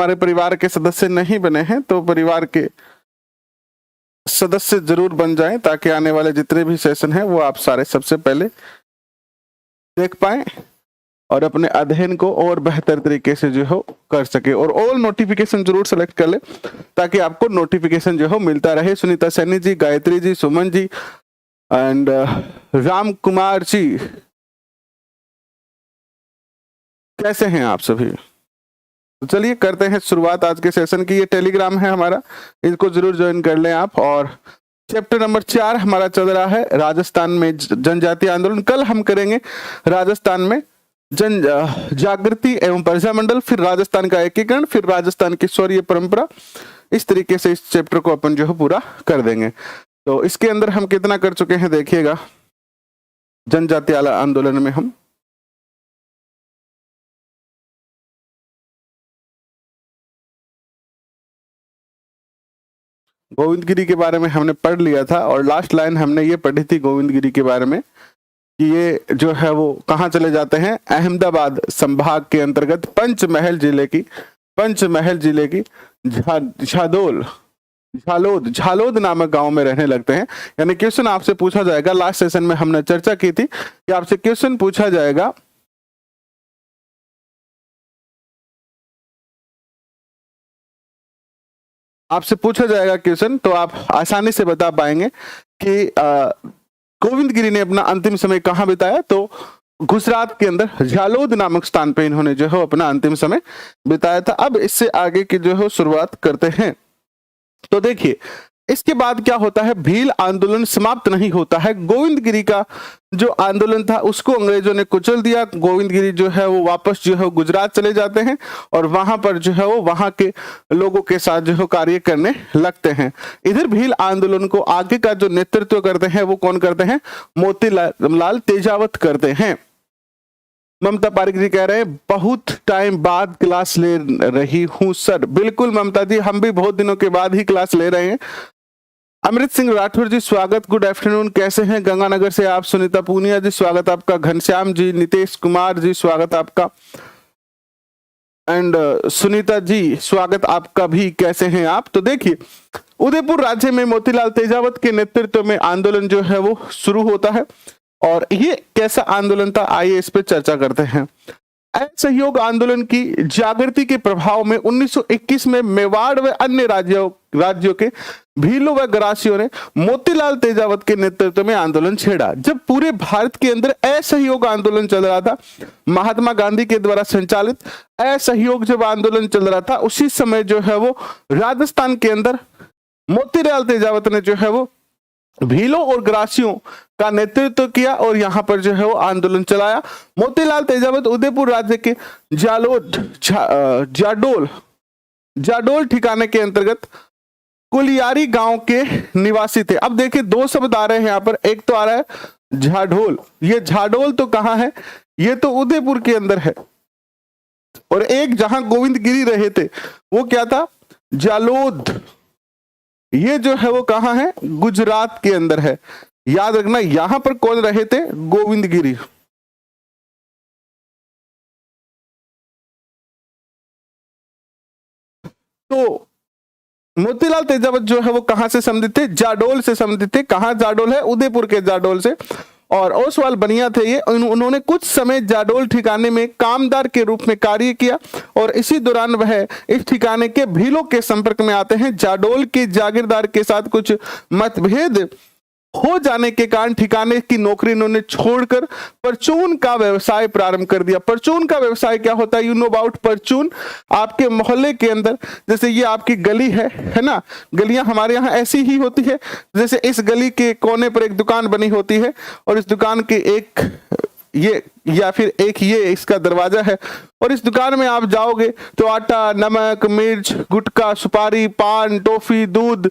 हमारे परिवार के सदस्य नहीं बने हैं तो परिवार के सदस्य जरूर बन जाएं, ताकि आने वाले जितने भी सेशन हैं वो आप सारे सबसे पहले देख पाएं और अपने अध्ययन को और बेहतर तरीके से जो हो कर सके। और ऑल नोटिफिकेशन जरूर सेलेक्ट कर ले ताकि आपको नोटिफिकेशन जो हो मिलता रहे। सुनीता सैनी जी, गायत्री जी, सुमन जी एंड राम कुमार जी, कैसे हैं आप सभी? तो चलिए करते हैं शुरुआत आज के सेशन की। ये टेलीग्राम है हमारा, इसको जरूर ज्वाइन कर लें आप। और चैप्टर नंबर 4 हमारा चल रहा है राजस्थान में जनजातीय आंदोलन। कल हम करेंगे राजस्थान में जन जागृति एवं प्रजामंडल, फिर राजस्थान का एकीकरण, फिर राजस्थान की शौर्य परंपरा। इस तरीके से इस चैप्टर को अपन जो है पूरा कर देंगे। तो इसके अंदर हम कितना कर चुके हैं देखिएगा। जनजातीय आंदोलन में हम गोविंद गिरी के बारे में हमने पढ़ लिया था और लास्ट लाइन हमने ये पढ़ी थी गोविंद गिरी के बारे में कि ये जो है वो कहाँ चले जाते हैं, अहमदाबाद संभाग के अंतर्गत पंचमहल जिले की झालोद नामक गांव में रहने लगते हैं। यानी क्वेश्चन आपसे पूछा जाएगा, लास्ट सेशन में हमने चर्चा की थी कि आपसे क्वेश्चन पूछा जाएगा क्वेश्चन, तो आप आसानी से बता पाएंगे कि गोविंद गिरी ने अपना अंतिम समय कहाँ बिताया। तो गुजरात के अंदर झालोद नामक स्थान पे इन्होंने जो है अपना अंतिम समय बिताया था। अब इससे आगे की जो है शुरुआत करते हैं। तो देखिए इसके बाद क्या होता है, भील आंदोलन समाप्त नहीं होता है। गोविंद गिरी का जो आंदोलन था उसको अंग्रेजों ने कुचल दिया। गोविंद गिरी जो है वो वापस जो है गुजरात चले जाते हैं और वहां पर जो है वो वहां के लोगों के साथ जो है कार्य करने लगते हैं। इधर भील आंदोलन को आगे का जो नेतृत्व करते हैं वो कौन करते हैं, मोतीलाल तेजावत करते हैं। ममता पारिक जी कह रहे हैं बहुत टाइम बाद क्लास ले रही हूं सर। बिल्कुल ममता जी, हम भी बहुत दिनों के बाद ही क्लास ले रहे हैं। अमृत सिंह राठौर जी स्वागत, गुड आफ्टरनून, कैसे हैं? गंगानगर से आप। सुनीता पूनिया जी स्वागत आपका। घनश्याम जी, नितेश कुमार जी स्वागत आपका। एंड सुनीता जी स्वागत आपका भी, कैसे हैं आप? तो देखिए उदयपुर राज्य में मोतीलाल तेजावत के नेतृत्व में आंदोलन जो है वो शुरू होता है। और ये कैसा आंदोलन था, आइए इस पे चर्चा करते हैं। असहयोग आंदोलन की जागृति के प्रभाव में 1921 में मेवाड़ व अन्य राज्यों के भीलों व गरासियों ने मोतीलाल तेजावत के नेतृत्व में आंदोलन छेड़ा। जब पूरे भारत के अंदर असहयोग आंदोलन चल रहा था, महात्मा गांधी के द्वारा संचालित असहयोग जब आंदोलन चल रहा था, उसी समय जो है वो राजस्थान के अंदर मोतीलाल तेजावत ने जो है वो भीलों और ग्रासियों का नेतृत्व किया और यहां पर जो है वो आंदोलन चलाया। मोतीलाल तेजावत उदयपुर राज्य के जाडोल ठिकाने के अंतर्गत कुलियारी गांव के निवासी थे। अब देखिए दो शब्द आ रहे हैं यहाँ पर, एक तो आ रहा है झाडोल। ये झाडोल तो कहाँ है, ये तो उदयपुर के अंदर है। और एक जहां गोविंद गिरी रहे थे वो क्या था, जालोद। ये जो है वो कहाँ है, गुजरात के अंदर है। याद रखना यहां पर कौन रहे थे, गोविंद गिरी। तो मोतीलाल तेजावत जो है वो कहां से संबंधित थे, जाडोल से संबंधित थे। कहां जाडोल है, उदयपुर के जाडोल से। और ओसवाल बनिया थे ये, उन्होंने कुछ समय जाडोल ठिकाने में कामदार के रूप में कार्य किया और इसी दौरान वह इस ठिकाने के भीलों के संपर्क में आते हैं। जाडोल के जागीरदार के साथ कुछ मतभेद हो जाने के कारण ठिकाने की नौकरी इन्होंने छोड़कर परचून का व्यवसाय प्रारंभ कर दिया। परचून का व्यवसाय क्या होता है, यू नो अबाउट परचून। आपके मोहल्ले के अंदर, जैसे ये आपकी गली है ना, गलियां हमारे यहाँ ऐसी ही होती है। जैसे इस गली के कोने पर एक दुकान बनी होती है और इस दुकान के एक ये या फिर एक ये इसका दरवाजा है और इस दुकान में आप जाओगे तो आटा, नमक, मिर्च, गुटखा, सुपारी, पान, टॉफी, दूध,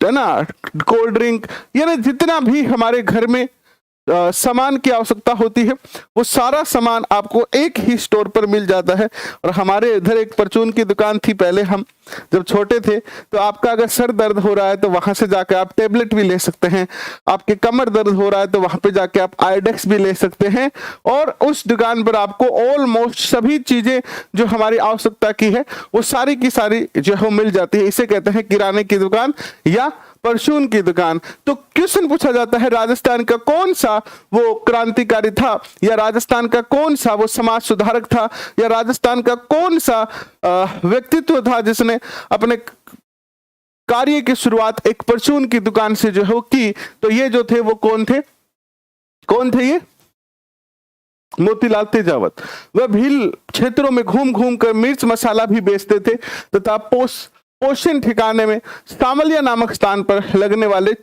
है ना, कोल्ड ड्रिंक, यानी जितना भी हमारे घर में सामान की आवश्यकता होती है वो सारा सामान आपको एक ही स्टोर पर मिल जाता है। और हमारे इधर एक परचून की दुकान थी पहले, हम जब छोटे थे, तो आपका अगर सर दर्द हो रहा है तो वहां से जाके आप टेबलेट भी ले सकते हैं, आपके कमर दर्द हो रहा है तो वहां पे जाके आप आयोडेक्स भी ले सकते हैं। और उस दुकान पर आपको ऑलमोस्ट सभी चीजें जो हमारी आवश्यकता की है वो सारी की सारी जो है मिल जाती है। इसे कहते हैं किराने की दुकान या परचून की दुकान। तो क्वेश्चन पूछा जाता है राजस्थान का कौन सा वो क्रांतिकारी था, या राजस्थान का कौन सा वो समाज सुधारक था, या राजस्थान का कौन सा व्यक्तित्व था जिसने अपने कार्य की शुरुआत एक परचून की दुकान से जो है की। तो ये जो थे वो कौन थे ये मोतीलाल तेजावत। वह भील क्षेत्रों में घूम घूम कर मिर्च मसाला भी बेचते थे तथा पोषण ठिकाने में सामलिया नामक स्थान पर लगने वाले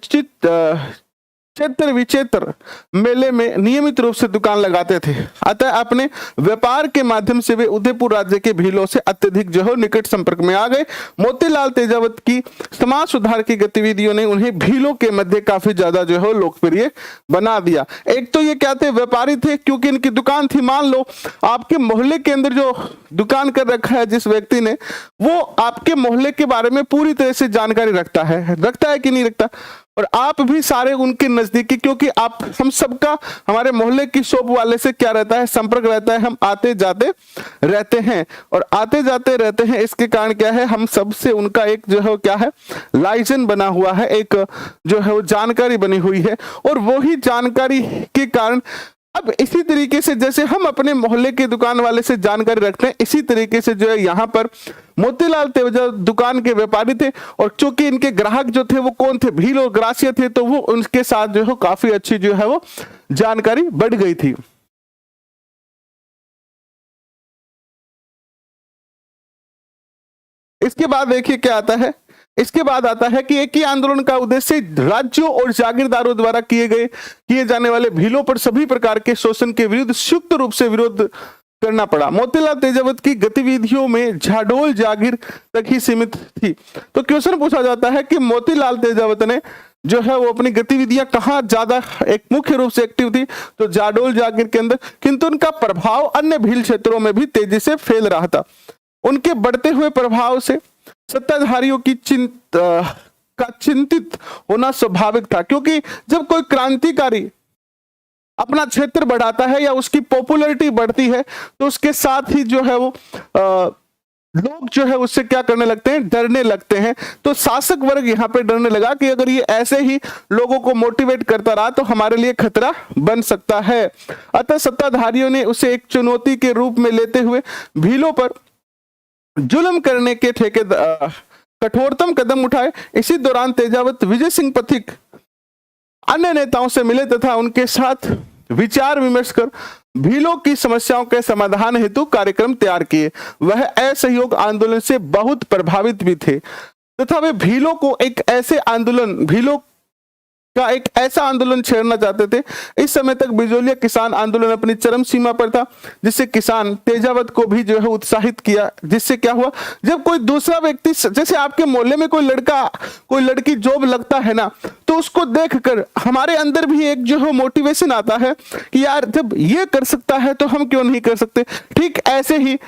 क्षेत्र विचेत्र मेले में नियमित रूप से दुकान लगाते थे। अतः अपने व्यापार के माध्यम से वे उदयपुर राज्य के भीलों से अत्यधिक जो है निकट संपर्क में आ गए। मोतीलाल तेजावत की समाज सुधार की गतिविधियों ने उन्हें भीलों के मध्य काफी ज्यादा जो है लोकप्रिय बना दिया। एक तो ये क्या थे, व्यापारी थे, क्योंकि इनकी दुकान थी। मान लो आपके मोहल्ले के अंदर जो दुकान कर रखा है जिस व्यक्ति ने, वो आपके मोहल्ले के बारे में पूरी तरह से जानकारी रखता है कि नहीं रखता, और आप भी सारे उनके नजदीकी, क्योंकि आप हम सबका हमारे मोहल्ले की शॉप वाले से क्या रहता है, संपर्क रहता है। हम आते जाते रहते हैं और आते जाते रहते हैं। इसके कारण क्या है, हम सबसे उनका एक जो है क्या है, लाइजन बना हुआ है, एक जो है वो जानकारी बनी हुई है। और वही जानकारी के कारण अब इसी तरीके से जैसे हम अपने मोहल्ले के दुकान वाले से जानकारी रखते हैं, इसी तरीके से जो है यहाँ पर मोतीलाल तेजावत दुकान के व्यापारी थे। और चूंकि इनके ग्राहक जो थे वो कौन थे, भील और ग्रासीय थे, तो वो उनके साथ जो है काफी अच्छी जो है वो जानकारी बढ़ गई थी। इसके बाद देखिए क्या आता है, इसके बाद आता है कि एक ही आंदोलन का उद्देश्य राज्यों और जागीरदारों द्वारा किए जाने वाले भीलों पर सभी प्रकार के शोषण के विरुद्ध संयुक्त रूप से विरोध करना पड़ा। मोतीलाल तेजावत की गतिविधियों में झाडोल जागीर तक ही सीमित थी। तो क्वेश्चन पूछा जाता है कि मोतीलाल तेजावत ने जो है वो अपनी गतिविधियां कहाँ ज्यादा एक मुख्य रूप से एक्टिव थी, तो जाडोल जागीर के अंदर, किंतु उनका प्रभाव अन्य भील क्षेत्रों में भी तेजी से फैल रहा था। उनके बढ़ते हुए प्रभाव से सत्ताधारियों की चिंतित होना स्वाभाविक था, क्योंकि जब कोई क्रांतिकारी अपना क्षेत्र बढ़ाता है या उसकी पॉपुलैरिटी बढ़ती है तो उसके साथ ही जो है वो लोग जो है उससे क्या करने लगते हैं, डरने लगते हैं। तो शासक वर्ग यहाँ पे डरने लगा कि अगर ये ऐसे ही लोगों को मोटिवेट करता रहा तो हमारे लिए खतरा बन सकता है। अतः सत्ताधारियों ने उसे एक चुनौती के रूप में लेते हुए भीलों पर जुल्म करने के कठोरतम कदम उठाए। इसी दौरान तेजावत विजय सिंह पथिक अन्य नेताओं से मिले तथा उनके साथ विचार विमर्श कर भीलों की समस्याओं के समाधान हेतु कार्यक्रम तैयार किए। वह असहयोग आंदोलन से बहुत प्रभावित भी थे तथा वे भीलों का एक ऐसा आंदोलन छेड़ना चाहते थे। इस समय तक बिजोलिया किसान आंदोलन अपनी चरम सीमा पर था, जिससे किसान तेजावत को भी जो है उत्साहित किया। जिससे क्या हुआ, जब कोई दूसरा व्यक्ति, जैसे आपके मोहल्ले में कोई लड़की जॉब लगता है ना, तो उसको देखकर हमारे अंदर भी एक जो है मोटिवेशन आता है कि यार जब ये कर सकता है तो हम क्यों नहीं कर सकते। ठीक ऐसे ही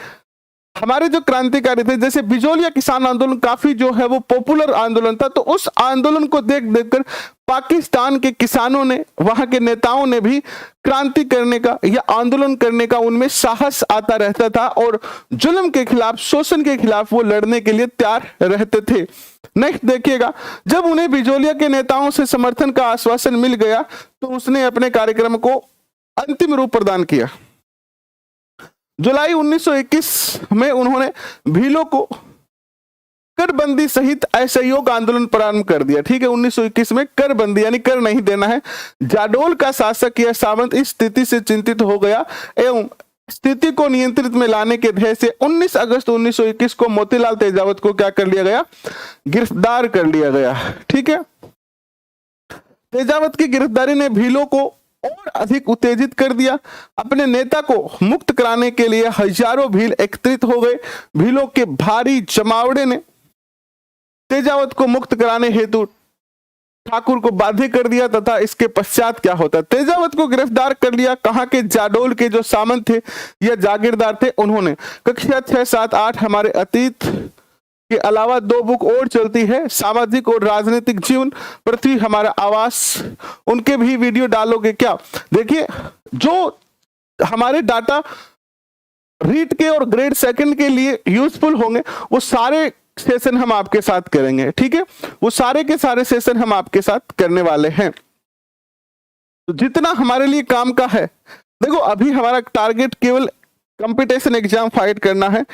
हमारे जो क्रांतिकारी थे, जैसे बिजोलिया किसान आंदोलन काफी जो है वो पॉपुलर आंदोलन था, तो उस आंदोलन को देख देखकर पाकिस्तान के किसानों ने, वहां के नेताओं ने भी क्रांति करने का या आंदोलन करने का उनमें साहस आता रहता था और जुल्म के खिलाफ, शोषण के खिलाफ वो लड़ने के लिए तैयार रहते थे। नेक्स्ट देखिएगा, जब उन्हें बिजोलिया के नेताओं से समर्थन का आश्वासन मिल गया तो उसने अपने कार्यक्रम को अंतिम रूप प्रदान किया। जुलाई 1921 में उन्होंने भीलों को करबंदी सहित असहयोग आंदोलन प्रारंभ कर दिया। ठीक है, 1921 में करबंदी यानी कर नहीं देना है। जाडोल का शासक या सामंत इस स्थिति से चिंतित हो गया एवं स्थिति को नियंत्रित में लाने के ध्येय से 19 अगस्त 1921 को मोतीलाल तेजावत को क्या कर लिया गया, गिरफ्तार कर लिया गया। ठीक है, तेजावत की गिरफ्तारी ने भीलों को और अधिक उत्तेजित कर दिया। अपने नेता को मुक्त कराने के लिए हजारों भील एकत्रित हो गए। भीलों के भारी जमावड़े ने तेजावत को मुक्त कराने हेतु ठाकुर को बाध्य कर दिया तथा इसके पश्चात क्या होता है। तेजावत को गिरफ्तार कर लिया। कहां के जाडोल के जो सामंत थे या जागीरदार थे उन्होंने। कक्षा 6, 7, 8 हमारे अतीत के अलावा 2 बुक और चलती है, सामाजिक और राजनीतिक जीवन, पृथ्वी हमारा आवास, उनके भी वीडियो डालोगे क्या। देखिए जो हमारे डाटा रीट के और ग्रेड सेकंड के लिए यूजफुल होंगे वो सारे सेशन हम आपके साथ करेंगे, ठीक है। वो सारे के सारे सेशन हम आपके साथ करने वाले हैं। तो जितना हमारे लिए काम का है, देखो अभी हमारा टारगेट केवल कंपटीशन एग्जाम फाइट करना है,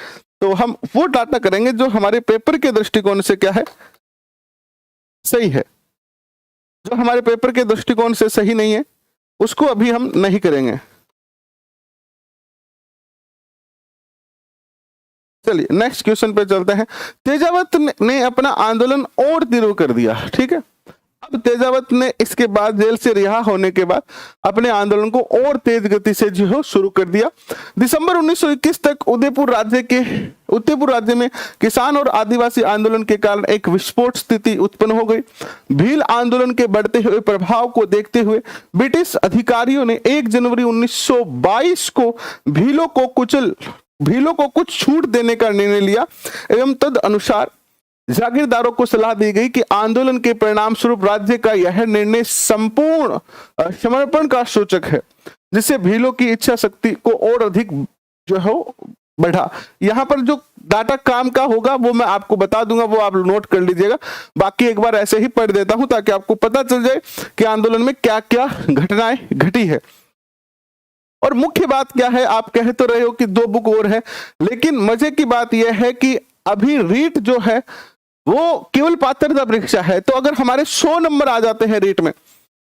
तो हम वो डाटा करेंगे जो हमारे पेपर के दृष्टिकोण से क्या है, सही है। जो हमारे पेपर के दृष्टिकोण से सही नहीं है उसको अभी हम नहीं करेंगे। चलिए नेक्स्ट क्वेश्चन पे चलते हैं। तेजावत ने अपना आंदोलन और तीव्र कर दिया, ठीक है। अब तेजावत ने इसके बाद जेल से रिहा होने के बाद अपने आंदोलन को और तेज गति से जो है शुरू कर दिया। दिसंबर 1921 तक उदयपुर राज्य में किसान और आदिवासी आंदोलन के कारण एक विस्फोट स्थिति उत्पन्न हो गई। भील आंदोलन के बढ़ते हुए प्रभाव को देखते हुए ब्रिटिश अधिकारियों ने 1 जनवरी 1922 को भीलों को कुछ छूट देने का निर्णय लिया एवं तद अनुसार जागीरदारों को सलाह दी गई कि आंदोलन के परिणाम स्वरूप राज्य का यह निर्णय संपूर्ण समर्पण का सूचक है, जिससे भीलों की इच्छा शक्ति को और अधिक जो है बढ़ा। यहाँ पर जो डाटा काम का होगा वो मैं आपको बता दूंगा, वो आप नोट कर लीजिएगा। बाकी एक बार ऐसे ही पढ़ देता हूं ताकि आपको पता चल जाए कि आंदोलन में क्या क्या घटनाएं घटी है। और मुख्य बात क्या है, आप कह तो रहे हो कि 2 बुक और है, लेकिन मजे की बात यह है कि अभी रीट जो है वो केवल पात्रता परीक्षा है। तो अगर हमारे 100 नंबर आ जाते हैं रीट में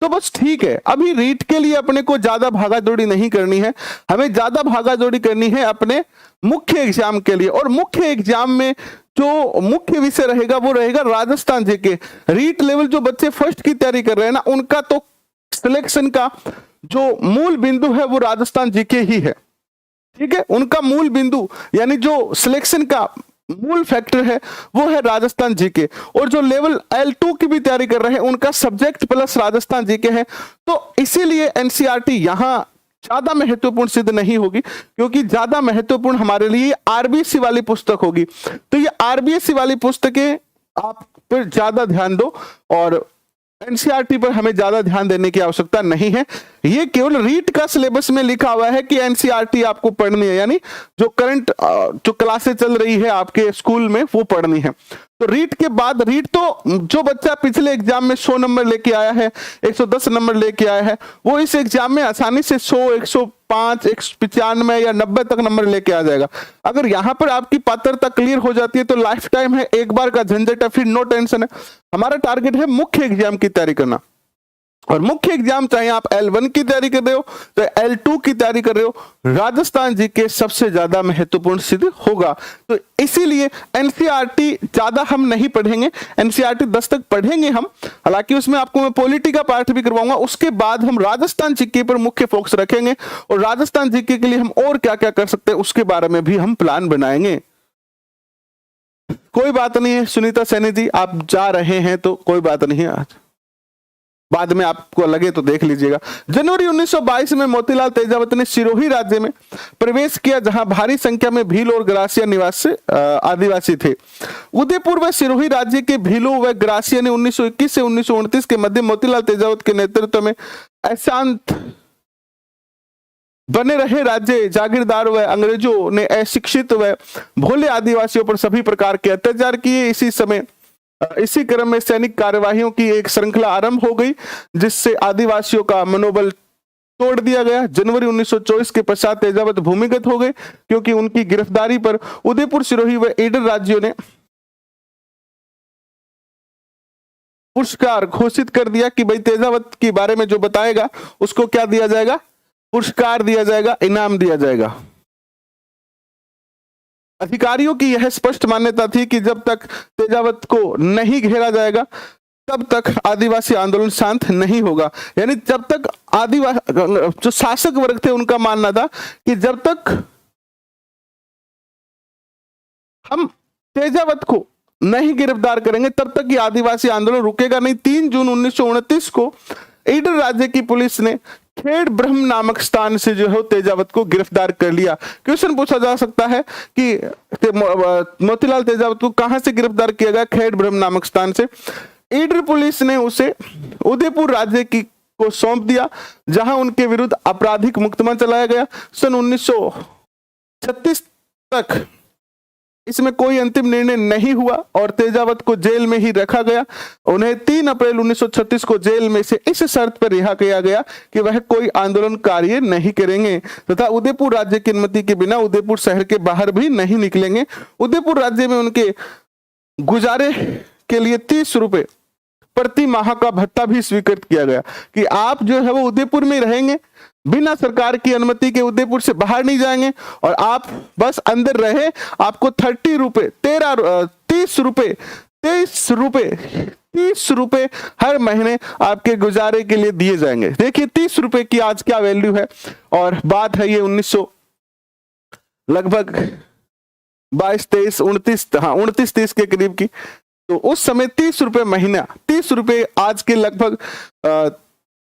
तो बस ठीक है। अभी रीट के लिए अपने को ज्यादा भागादौड़ी नहीं करनी है, हमें ज्यादा भागादौड़ी करनी है अपने मुख्य एग्जाम के लिए। और मुख्य एग्जाम में जो मुख्य विषय रहेगा वो रहेगा राजस्थान जीके। रीट लेवल जो बच्चे फर्स्ट की तैयारी कर रहे हैं ना, उनका तो सिलेक्शन का जो मूल बिंदु है वो राजस्थान जीके ही है, ठीक है। उनका मूल बिंदु यानी जो सिलेक्शन का मूल फैक्टर है वो है राजस्थान जीके। और जो लेवल L2 की भी तैयारी कर रहे हैं उनका सब्जेक्ट प्लस राजस्थान जीके है। तो इसीलिए एनसीईआरटी यहां ज्यादा महत्वपूर्ण सिद्ध नहीं होगी, क्योंकि ज्यादा महत्वपूर्ण हमारे लिए आरबीएससी वाली पुस्तक होगी। तो ये आरबीएससी वाली पुस्तकें आप पर ज्यादा ध्यान दो और एनसीईआरटी पर हमें ज्यादा ध्यान देने की आवश्यकता नहीं है। ये केवल रीट का सिलेबस में लिखा हुआ है कि एनसीईआरटी आपको पढ़नी है, यानी जो करंट जो क्लासेस चल रही है आपके स्कूल में वो पढ़नी है। तो रीट के बाद रीट तो जो बच्चा पिछले एग्जाम में 100 नंबर लेके आया है, 110 नंबर लेके आया है, वो इस एग्जाम में आसानी से 100, 105, 195 या 90 तक नंबर लेके आ जाएगा। अगर यहाँ पर आपकी पात्रता क्लियर हो जाती है तो लाइफ टाइम है, एक बार का झंझट है, फिर नो टेंशन है। हमारा टारगेट है मुख्य एग्जाम की तैयारी करना। और मुख्य एग्जाम चाहे आप L1 की तैयारी कर रहे हो तो L2 की तैयारी कर रहे हो, राजस्थान जीके सबसे ज्यादा महत्वपूर्ण सिद्ध होगा। तो इसीलिए एनसीईआरटी ज्यादा हम नहीं पढ़ेंगे, एनसीईआरटी 10 तक पढ़ेंगे हम। हालांकि उसमें आपको मैं पॉलिटी का पार्ट भी करवाऊंगा, उसके बाद हम राजस्थान जीके पर मुख्य फोकस रखेंगे और राजस्थान जीके के लिए हम और क्या क्या कर सकते हैं उसके बारे में भी हम प्लान बनाएंगे। कोई बात नहीं है सुनीता सैनी जी, आप जा रहे हैं तो कोई बात नहीं है, आज बाद में आपको लगे तो देख लीजिएगा। जनवरी 1922 में मोतीलाल तेजावत ने सिरोही राज्य में प्रवेश किया, जहां भारी संख्या में भील और ग्रासिया निवासी आदिवासी थे। उदयपुर व सिरोही राज्य के भीलों व ग्रासिया ने 1921 से 1929 के मध्य मोतीलाल तेजावत के नेतृत्व में अशांत बने रहे राज्य जागीरदार व अंग्रेजों ने अशिक्षित व भोले आदिवासियों पर सभी प्रकार के अत्याचार किए। इसी क्रम में सैनिक कार्यवाहियों की एक श्रृंखला आरंभ हो गई, जिससे आदिवासियों का मनोबल तोड़ दिया गया। जनवरी 1924 के पश्चात तेजावत भूमिगत हो गए, क्योंकि उनकी गिरफ्तारी पर उदयपुर, सिरोही व ईडर राज्यों ने पुरस्कार घोषित कर दिया कि भाई तेजावत के बारे में जो बताएगा उसको क्या दिया जाएगा, पुरस्कार दिया जाएगा, इनाम दिया जाएगा। अधिकारियों की यह स्पष्ट मान्यता थी कि जब तक तेजावत को नहीं घेरा जाएगा तब तक आदिवासी आंदोलन शांत नहीं होगा। यानी जब तक आदिवासी जो शासक वर्ग थे उनका मानना था कि जब तक हम तेजावत को नहीं गिरफ्तार करेंगे तब तक ये आदिवासी आंदोलन रुकेगा नहीं। 3 जून 1929 को ईडर राज्य की पुलिस ने खेड़ ब्रह्म नामक स्थान से जो है तेजावत को गिरफ्तार कर लिया। क्वेश्चन पूछा जा सकता है कि मोतीलाल तेजावत को कहां से गिरफ्तार किया गया? खेड़ ब्रह्म नामक स्थान से। ईडर पुलिस ने उसे उदयपुर राज्य की को सौंप दिया, जहां उनके विरुद्ध आपराधिक मुकदमा चलाया गया। सन 1936 तक इसमें कोई अंतिम निर्णय नहीं हुआ और तेजावत को जेल में ही रखा गया। उन्हें 3 अप्रैल 1936 को जेल में से इस शर्त पर रिहा किया गया कि वह कोई आंदोलन कार्य नहीं करेंगे तथा उदयपुर राज्य की अनुमति के बिना उदयपुर शहर के बाहर भी नहीं निकलेंगे। उदयपुर राज्य में उनके गुजारे के लिए 30 रुपए प्रति माह का भत्ता भी स्वीकृत किया गया कि आप जो है वो उदयपुर में रहेंगे, बिना सरकार की अनुमति के उदयपुर से बाहर नहीं जाएंगे और आप बस अंदर रहे। आपको 30 रुपए हर महीने आपके गुजारे के लिए दिए जाएंगे। देखिए 30 रुपए की आज क्या वैल्यू है और बात है ये 1900 लगभग 29-30 के करीब की। तो उस समय 30 रुपए महीना, 30 रुपए आज के लगभग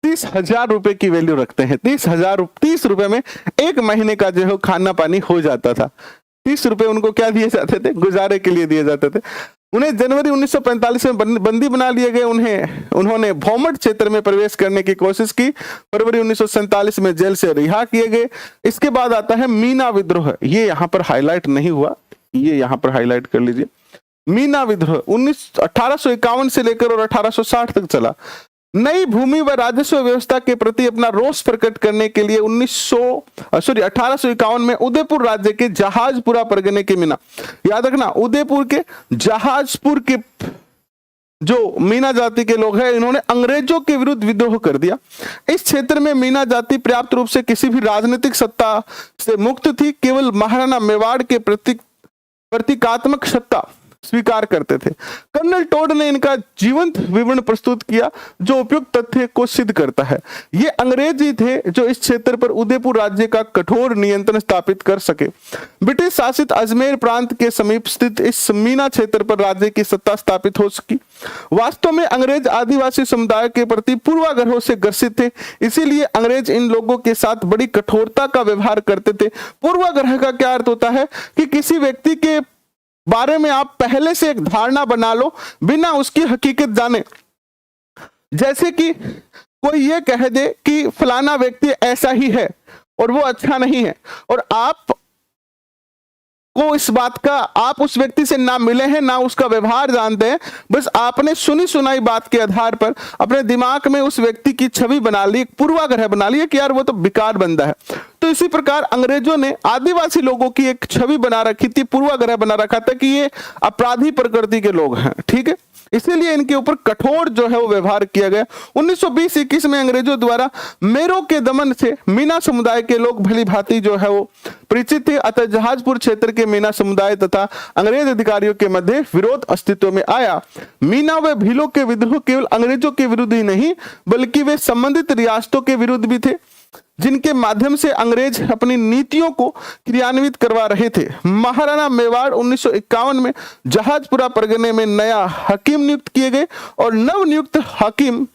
30,000 रुपए की वैल्यू रखते हैं। 30 रुपए में एक महीने का जो है खाना पानी हो जाता था। 30 रुपए उनको क्या दिए जाते थे? गुजारे के लिए दिए जाते थे। उन्हें जनवरी 1945 में बंदी बना लिए गए। उन्होंने भौमट क्षेत्र में प्रवेश करने की कोशिश की। फरवरी 1947 में जेल से रिहा किए गए। इसके बाद आता है मीना विद्रोह। ये यहाँ पर हाईलाइट नहीं हुआ, ये यहाँ पर हाईलाइट कर लीजिए। मीना विद्रोह 1851 से लेकर और 1860 तक चला। नई भूमि व राजस्व व्यवस्था के प्रति अपना रोष प्रकट करने के लिए 1851 में उदयपुर राज्य के जहाजपुरा परगने के मीना, याद रखना उदयपुर के जहाजपुर के जो मीना जाति के लोग हैं, इन्होंने अंग्रेजों के विरुद्ध विद्रोह कर दिया। इस क्षेत्र में मीना जाति पर्याप्त रूप से किसी भी राजनीतिक सत्ता से मुक्त थी। केवल महाराणा मेवाड़ के प्रतीकात्मक सत्ता स्वीकार करते थे। कर्नल टोड ने इनका जीवंत विवरण प्रस्तुत किया जो उपयुक्त तथ्य को सिद्ध करता है। ये अंग्रेज ही थे जो इस क्षेत्र पर उदयपुर राज्य का कठोर नियंत्रण स्थापित कर सके। ब्रिटिश शासित अजमेर प्रांत के समीप स्थित इस मीना क्षेत्र पर राज्य की सत्ता स्थापित हो सकी। वास्तव में अंग्रेज आदिवासी समुदाय के प्रति पूर्वाग्रहों से ग्रसित थे, इसीलिए अंग्रेज इन लोगों के साथ बड़ी कठोरता का व्यवहार करते थे। पूर्वाग्रह का क्या अर्थ होता है कि किसी व्यक्ति के बारे में आप पहले से एक धारणा बना लो बिना उसकी हकीकत जाने। जैसे कि कोई ये कह दे कि फलाना व्यक्ति ऐसा ही है और वो अच्छा नहीं है, और आप को इस बात का, आप उस व्यक्ति से ना मिले हैं ना उसका व्यवहार जानते हैं, बस आपने सुनी सुनाई बात के आधार पर अपने दिमाग में उस व्यक्ति की छवि बना ली, एक पूर्वाग्रह बना लिया कि यार वो तो बेकार बंदा है। तो इसी प्रकार अंग्रेजों ने आदिवासी लोगों की एक छवि बना रखी थी, पूर्वाग्रह बना रखा था कि ये अपराधी प्रकृति के लोग हैं, ठीक है। इसीलिए इनके ऊपर कठोर जो है वो व्यवहार किया गया। 1920-21 में अंग्रेजों द्वारा मेरों के दमन से मीना समुदाय के लोग भली भांति जो है वो परिचित थे। अतः जहाजपुर क्षेत्र के मीना समुदाय तथा अंग्रेज अधिकारियों के मध्य विरोध अस्तित्व में आया। मीना व भीलों के विद्रोह केवल अंग्रेजों के विरुद्ध ही नहीं बल्कि वे संबंधित रियासतों के विरुद्ध भी थे, जिनके माध्यम से अंग्रेज अपनी नीतियों को क्रियान्वित करवा रहे थे। महाराणा मेवाड़ 1951 में जहाजपुरा परगने में नया हकीम नियुक्त किए गए और नवनियुक्त हाकिम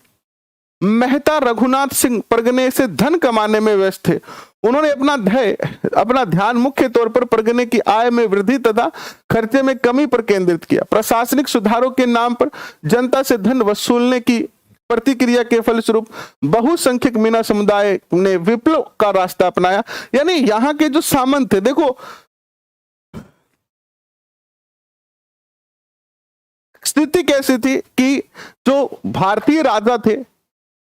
मेहता रघुनाथ सिंह परगने से धन कमाने में व्यस्त थे। उन्होंने अपना ध्यान मुख्य तौर पर परगने की आय में वृद्धि तथा खर्चे में कमी पर केंद्रित किया। प्रशासनिक सुधारों के नाम पर जनता से धन वसूलने की प्रतिक्रिया के फलस्वरूप बहुसंख्यक मीना समुदाय ने विप्लव का रास्ता अपनाया। यानी यहाँ के जो सामंत थे, देखो स्थिति कैसी थी कि जो भारतीय राजा थे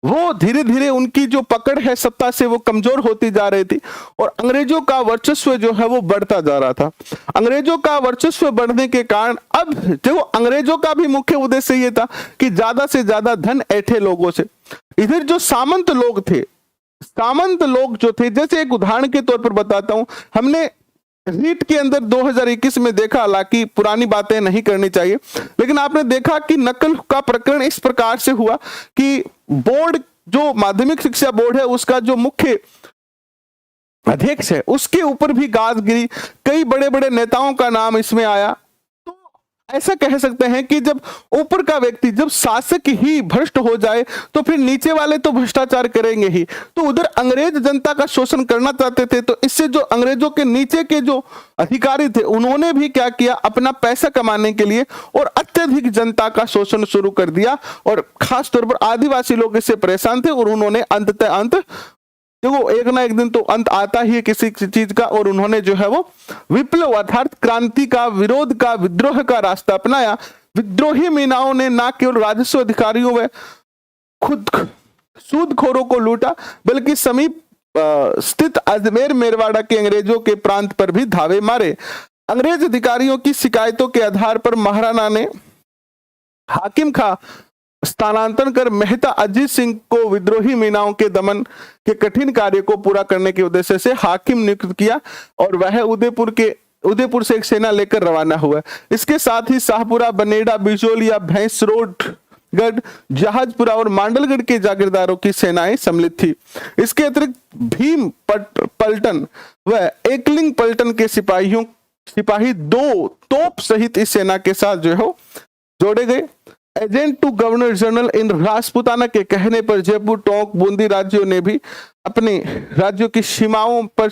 वो धीरे धीरे उनकी जो पकड़ है सत्ता से वो कमजोर होती जा रही थी और अंग्रेजों का वर्चस्व जो है वो बढ़ता जा रहा था। अंग्रेजों का वर्चस्व बढ़ने के कारण अब देखो अंग्रेजों का भी मुख्य उद्देश्य ये था कि ज्यादा से ज्यादा धन ऐठे लोगों से। इधर जो सामंत लोग थे, सामंत लोग जो थे, जैसे एक उदाहरण के तौर पर बताता हूं, हमने रीट के अंदर 2021 में देखा, हालांकि पुरानी बातें नहीं करनी चाहिए, लेकिन आपने देखा कि नकल का प्रकरण इस प्रकार से हुआ कि बोर्ड, जो माध्यमिक शिक्षा बोर्ड है, उसका जो मुख्य अध्यक्ष है उसके ऊपर भी गाज गिरी, कई बड़े बड़े नेताओं का नाम इसमें आया। तो ऐसा कह सकते हैं कि जब ऊपर का व्यक्ति, जब शासक ही भ्रष्ट हो जाए तो फिर नीचे वाले तो भ्रष्टाचार करेंगे ही। तो उधर अंग्रेज जनता का शोषण करना चाहते थे, तो इससे जो अंग्रेजों के नीचे के जो अधिकारी थे उन्होंने भी क्या किया, अपना पैसा कमाने के लिए और अत्यधिक जनता का शोषण शुरू कर दिया। और खास तौर पर आदिवासी लोग इससे परेशान थे और उन्होंने अंत देखो एक ना एक दिन तो अंत आता ही है किसी चीज का, और उन्होंने जो है वो विप्लव अर्थात क्रांति का, विरोध का, विद्रोह का रास्ता अपनाया। विद्रोही मीनाओं ने न केवल राजस्व अधिकारियों व खुद सूदखोरों को लूटा, बल्कि समीप स्थित अजमेर मेरवाड़ा के अंग्रेजों के प्रांत पर भी धावे मारे। अंग्रेज अधिकारियों की शिकायतों के आधार पर महाराणा ने हाकिम खां स्थानांतरण कर मेहता अजीत सिंह को विद्रोही मीनाओं के दमन के कठिन कार्य को पूरा करने के उद्देश्य से हाकिम नियुक्त किया, और वह उदयपुर से एक सेना लेकर रवाना हुआ। इसके साथ ही शाहपुरा, बनेड़ा, बिजोलिया, भैंसरोडगढ़, जहाजपुरा और मांडलगढ़ के जागीरदारों की सेनाएं सम्मिलित थी। इसके अतिरिक्त भीम पलटन व एकलिंग पलटन के सिपाही 2 तोप सहित इस सेना के साथ जो है जोड़े गए। Agent to governor general in Rajputana के कहने पर जयपुर, टोंक, बूंदी राज्यों ने भी अपने राज्यों की सीमाओं पर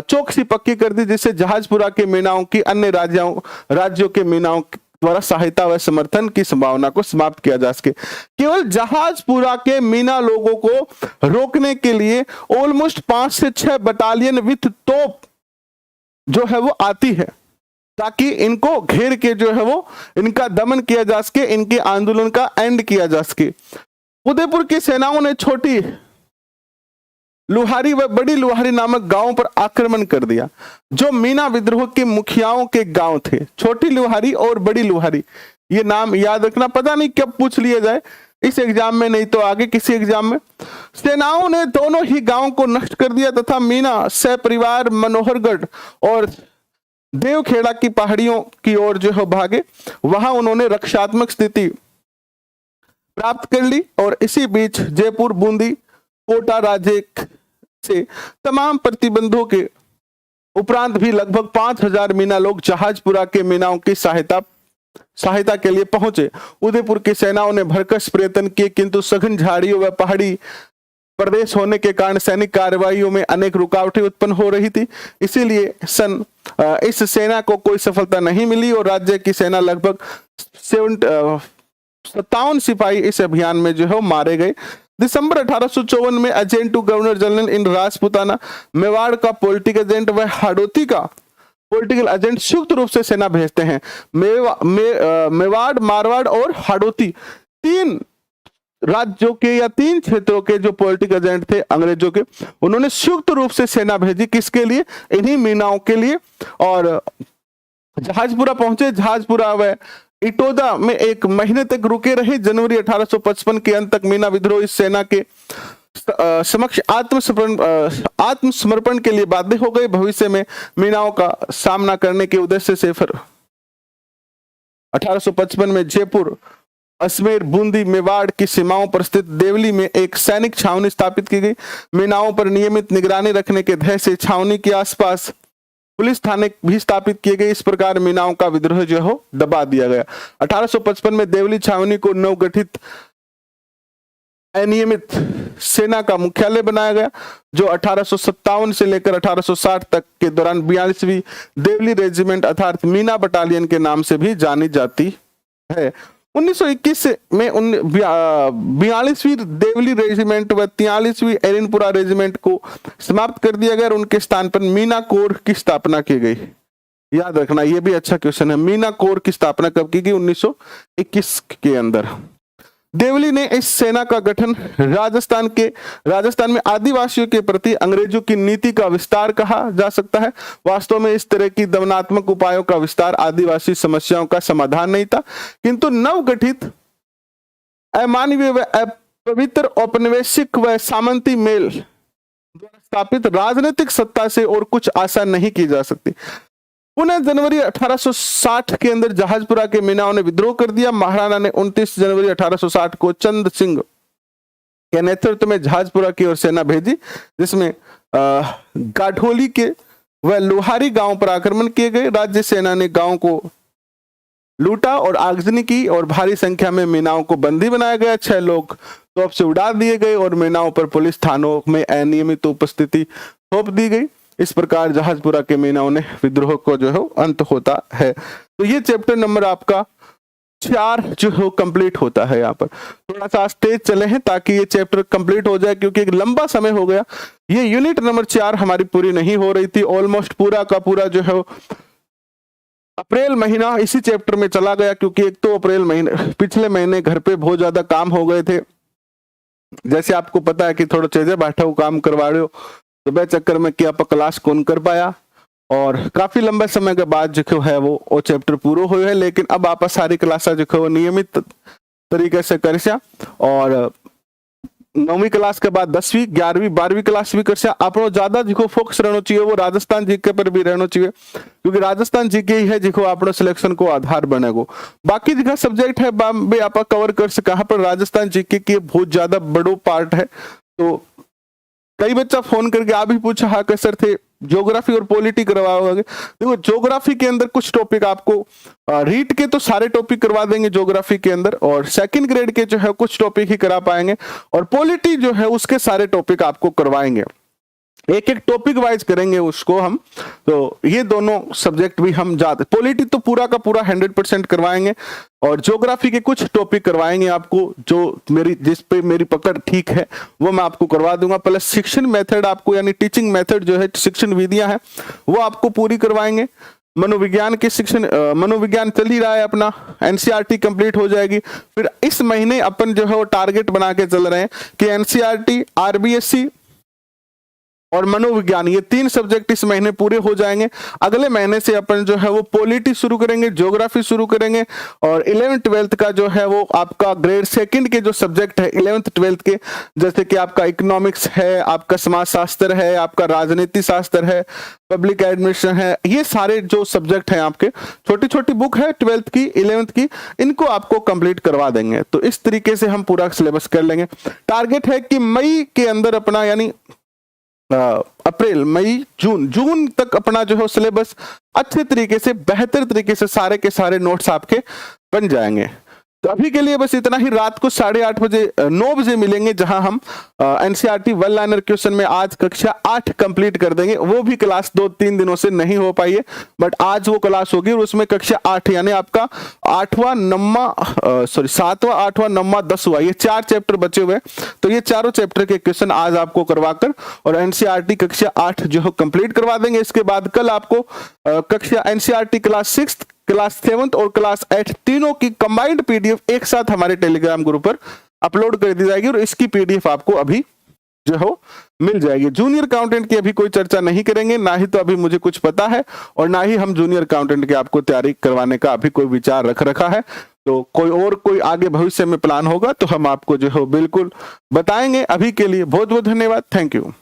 चौकसी पक्की कर दी, जिससे जहाजपुरा के मीनाओं की अन्य राज्यों के मीनाओं द्वारा सहायता व समर्थन की संभावना को समाप्त किया जा सके। केवल जहाजपुरा के मीना लोगों को रोकने के लिए ऑलमोस्ट 5 से 6 बटालियन विथ तोप जो है वो आती है, ताकि इनको घेर के जो है वो इनका दमन किया जा सके, इनके आंदोलन का एंड किया जा सके। उदयपुर की सेनाओं ने छोटी लुहारी व बड़ी लुहारी नामक गांवों पर आक्रमण कर दिया, जो मीना विद्रोह के मुखियाओं के गांव थे। छोटी लुहारी और बड़ी लुहारी, ये नाम याद रखना, पता नहीं कब पूछ लिया जाए, इस एग्जाम में नहीं तो आगे किसी एग्जाम में। सेनाओं ने दोनों ही गांवों को नष्ट कर दिया तथा मीना सपरिवार मनोहरगढ़ और देवखेड़ा की पहाड़ियों की ओर जो है भागे। वहां उन्होंने रक्षात्मक स्थिति प्राप्त कर ली, और इसी बीच जयपुर, बूंदी, कोटा राज्य से तमाम प्रतिबंधों के उपरांत भी लगभग 5000 मीना लोग जहाजपुरा के मीनाओं की सहायता के लिए पहुंचे। उदयपुर की सेनाओं ने भरकस प्रयत्न किए, किंतु सघन झाड़ियों व पहाड़ी प्रदेश होने के कारण सैनिक कार्रवाइयों में अनेक रुकावटें उत्पन्न हो रही थी। इसीलिए इस सेना को कोई सफलता नहीं मिली और राज्य की सेना लगभग 57 सिपाही इस अभियान में जो है मारे गए। दिसंबर 1854 में agent to governor general in Rajputana, Mewar का पॉलिटिकल एजेंट व हाड़ौती का पॉलिटिकल एजेंट संयुक्त रूप से सेना भेजते हैं। मेवाड़, मारवाड़ और हाड़ौती 3 राज्यों के या 3 क्षेत्रों के जो पॉलिटिकल एजेंट थे अंग्रेजों के, उन्होंने संयुक्त रूप से सेना भेजी। किसके लिए? इन्हीं मीनाओं के लिए। और जहाजपुरा पहुंचे। जहाजपुरा व इटोदा में 1 महीने तक रुके रहे। जनवरी 1855 के अंत तक मीना विद्रोह इस सेना के समक्ष आत्मसमर्पण के लिए बाध्य हो गए। भविष्य में मीनाओं का सामना करने के उद्देश्य से फिर 1855 में जयपुर, अजमेर, बूंदी, मेवाड़ की सीमाओं पर स्थित देवली में एक सैनिक छावनी स्थापित की गई। मीनाओं पर नियमित निगरानी रखने के ध्येय से छावनी के आसपास पुलिस थाने भी स्थापित किए गए। इस प्रकार मीनाओं का विद्रोह जो हो दबा दिया गया। 1855 में देवली छावनी को नवगठित अनियमित सेना का मुख्यालय बनाया गया, जो 1857 से लेकर 1860 तक के दौरान 42वीं देवली रेजिमेंट अर्थात मीना बटालियन के नाम से भी जानी जाती है। 1921 में 42वीं देवली रेजिमेंट व 43वीं एरनपुरा रेजिमेंट को समाप्त कर दिया गया और उनके स्थान पर मीना कोर की स्थापना की गई। याद रखना, यह भी अच्छा क्वेश्चन है। मीना कोर की स्थापना कब की गई? 1921 के अंदर। देवली ने इस सेना का गठन राजस्थान में आदिवासियों के प्रति अंग्रेजों की नीति का विस्तार कहा जा सकता है। वास्तव में इस तरह की दमनात्मक उपायों का विस्तार आदिवासी समस्याओं का समाधान नहीं था, किंतु नवगठित अमानवीय व अपवित्र औपनिवेशिक व सामंती मेल द्वारा स्थापित राजनीतिक सत्ता से और कुछ आशा नहीं की जा सकती। पुनः जनवरी 1860 के अंदर जहाजपुरा के मीनाओं ने विद्रोह कर दिया। महाराणा ने 29 जनवरी 1860 को चंद सिंह के नेतृत्व में जहाजपुरा की ओर सेना भेजी, जिसमें गाढ़ोली के व लोहारी गांव पर आक्रमण किए गए। राज्य सेना ने गांव को लूटा और आगजनी की और भारी संख्या में मीनाओं को बंदी बनाया गया। 6 लोग तोप से उड़ा दिए गए और मीनाओं पर पुलिस थानों में अनियमित उपस्थिति थोप दी गई। इस प्रकार जहाजपुरा के मीनाओं ने विद्रोह को जो है अंत होता है। तो ये चैप्टर नंबर आपका 4 जो है कंप्लीट होता है। यहाँ पर थोड़ा सा स्टेज चले हैं ताकि ये चैप्टर कंप्लीट हो जाए, क्योंकि एक लंबा समय हो गया। ये यूनिट नंबर 4 हमारी पूरी नहीं हो रही थी। ऑलमोस्ट पूरा का पूरा जो है अप्रैल महीना इसी चैप्टर में चला गया, क्योंकि एक तो अप्रैल महीने पिछले महीने घर पे बहुत ज्यादा काम हो गए थे। जैसे आपको पता है कि थोड़ा चेजे बैठा हो काम करवा रहे हो, तो वह चक्कर में कि आप क्लास कौन कर पाया, और काफी लंबे समय के बाद जो है वो चैप्टर पूरा हुए है। लेकिन अब आप सारी क्लासा जो है वो नियमित तरीके से कर और 9वीं क्लास के बाद 10वीं 11वीं 12वीं क्लास भी कर आप ज्यादा जो फोकस रहना चाहिए वो राजस्थान जीके पर भी रहना चाहिए, क्योंकि राजस्थान जीके ही है जो आप सिलेक्शन को आधार बनेगो। बाकी जगह सब्जेक्ट है भी आप कवर कर सके, कहाँ पर राजस्थान जीके की बहुत ज्यादा बड़ो पार्ट है। तो कई बच्चा फोन करके आ भी पूछा हाँ कि सर थे ज्योग्राफी और पॉलिटी करवाओगे। देखो ज्योग्राफी के अंदर कुछ टॉपिक आपको रीट के तो सारे टॉपिक करवा देंगे ज्योग्राफी के अंदर, और सेकंड ग्रेड के जो है कुछ टॉपिक ही करा पाएंगे, और पॉलिटी जो है उसके सारे टॉपिक आपको करवाएंगे। एक एक टॉपिक वाइज करेंगे उसको हम। तो ये दोनों सब्जेक्ट भी हम जाते, पॉलिटी तो पूरा का पूरा 100% करवाएंगे, और ज्योग्राफी के कुछ टॉपिक करवाएंगे आपको जो जिस पे मेरी पकड़ ठीक है वो मैं आपको करवा दूंगा। प्लस शिक्षण मेथड आपको, यानी टीचिंग मेथड जो है, शिक्षण विधियां हैं वो आपको पूरी करवाएंगे। मनोविज्ञान के शिक्षण, मनोविज्ञान चल ही रहा है अपना, एनसीईआरटी कंप्लीट हो जाएगी। फिर इस महीने अपन जो है वो टारगेट बना के चल रहे हैं कि एनसीईआरटी, आरबीएससी और मनोविज्ञान, ये 3 सब्जेक्ट इस महीने पूरे हो जाएंगे। अगले महीने से अपन जो है वो पॉलिटी शुरू करेंगे, ज्योग्राफी शुरू करेंगे, और 11th 12th का जो है वो आपका ग्रेड 2 के जो सब्जेक्ट है 11th 12th के, जैसे कि आपका इकोनॉमिक्स है, आपका समाज शास्त्र है, आपका राजनीति शास्त्र है, पब्लिक एडमिनिस्ट्रेशन है, ये सारे जो सब्जेक्ट हैं आपके, छोटी छोटी बुक है 12th की 11th की, इनको आपको कंप्लीट करवा देंगे। तो इस तरीके से हम पूरा सिलेबस कर लेंगे। टारगेट है कि मई के अंदर अपना, यानी अप्रैल मई जून तक अपना जो है सिलेबस अच्छे तरीके से, बेहतर तरीके से सारे के सारे नोट्स आपके बन जाएंगे। तो अभी के लिए बस इतना ही। रात को 8:30 बजे 9 बजे मिलेंगे, जहां हम एनसीईआरटी वन लाइनर क्वेश्चन में आज कक्षा 8 कंप्लीट कर देंगे। वो भी क्लास 2-3 दिनों से नहीं हो पाई है, बट आज वो क्लास होगी, और उसमें कक्षा 8 यानी आपका 8वां 9वां 7वां 8वां 9वां 10वां, ये 4 चैप्टर बचे हुए। तो ये चारों चैप्टर के क्वेश्चन आज आपको करवाकर और एनसीईआरटी कक्षा 8 जो है कंप्लीट करवा देंगे। इसके बाद कल आपको कक्षा एनसीईआरटी क्लास 6, क्लास 7 और क्लास 8 तीनों की कंबाइंड पीडीएफ एक साथ हमारे टेलीग्राम ग्रुप पर अपलोड कर दी जाएगी, और इसकी पीडीएफ आपको अभी जो है मिल जाएगी। जूनियर अकाउंटेंट की अभी कोई चर्चा नहीं करेंगे, ना ही तो अभी मुझे कुछ पता है, और ना ही हम जूनियर अकाउंटेंट की आपको तैयारी करवाने का अभी कोई विचार रखा है। तो कोई आगे भविष्य में प्लान होगा तो हम आपको जो है बिल्कुल बताएंगे। अभी के लिए बहुत बहुत धन्यवाद। Thank you.